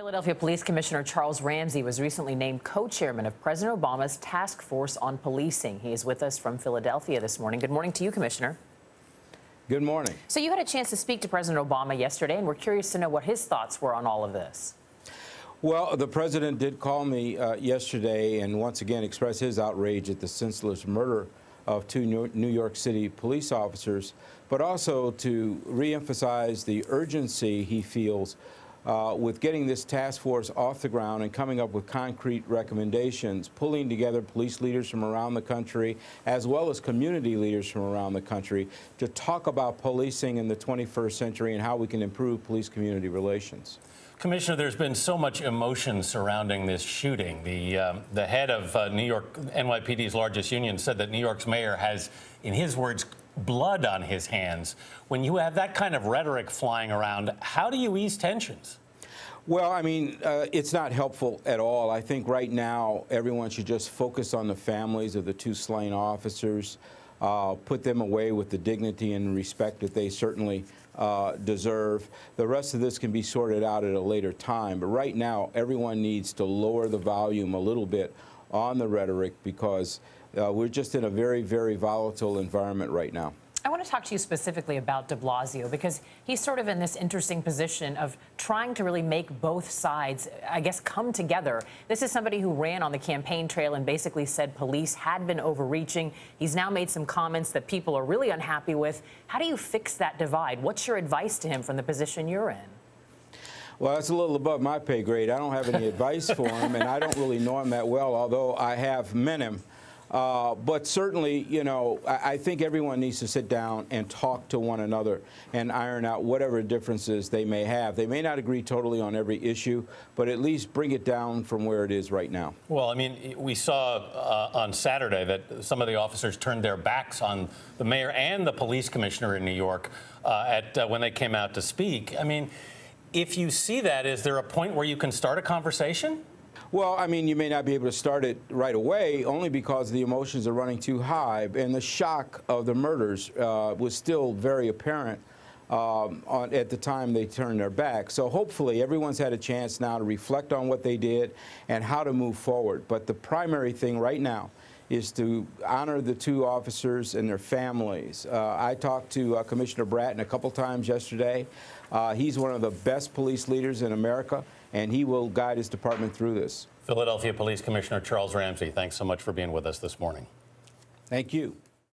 Philadelphia Police Commissioner Charles Ramsey was recently named co-chairman of President Obama's Task Force on Policing. He is with us from Philadelphia this morning. Good morning to you, Commissioner. Good morning. So you had a chance to speak to President Obama yesterday, and we're curious to know what his thoughts were on all of this. Well, the president did call me yesterday and once again express his outrage at the senseless murder of two New York City police officers, but also to reemphasize the urgency he feels with getting this task force off the ground and coming up with concrete recommendations, pulling together police leaders from around the country as well as community leaders from around the country to talk about policing in the 21st century and how we can improve police-community relations. Commissioner, there's been so much emotion surrounding this shooting. The head of New York NYPD's largest union said that New York's mayor has, in his words, blood on his hands. When you have that kind of rhetoric flying around, how do you ease tensions? Well, I mean, it's not helpful at all. I think right now everyone should just focus on the families of the two slain officers, put them away with the dignity and respect that they certainly deserve. The rest of this can be sorted out at a later time. But right now, everyone needs to lower the volume a little bit on the rhetoric because we're just in a very, very volatile environment right now. I want to talk to you specifically about de Blasio because he's sort of in this interesting position of trying to really make both sides, I guess, come together. This is somebody who ran on the campaign trail and basically said police had been overreaching. He's now made some comments that people are really unhappy with. How do you fix that divide? What's your advice to him from the position you're in? Well, that's a little above my pay grade. I don't have any advice for him, and I don't really know him that well, although I have met him. But certainly, you know, I think everyone needs to sit down and talk to one another and iron out whatever differences they may have. They may not agree totally on every issue, but at least bring it down from where it is right now. Well, I mean, we saw on Saturday that some of the officers turned their backs on the mayor and the police commissioner in New York when they came out to speak. I mean, if you see that, is there a point where you can start a conversation? Well, I mean, you may not be able to start it right away, only because the emotions are running too high, and the shock of the murders was still very apparent at the time they turned their back. So hopefully everyone's had a chance now to reflect on what they did and how to move forward. But the primary thing right now is to honor the two officers and their families. I talked to Commissioner Bratton a couple times yesterday. He's one of the best police leaders in America, and he will guide his department through this. Philadelphia Police Commissioner Charles Ramsey, thanks so much for being with us this morning. Thank you.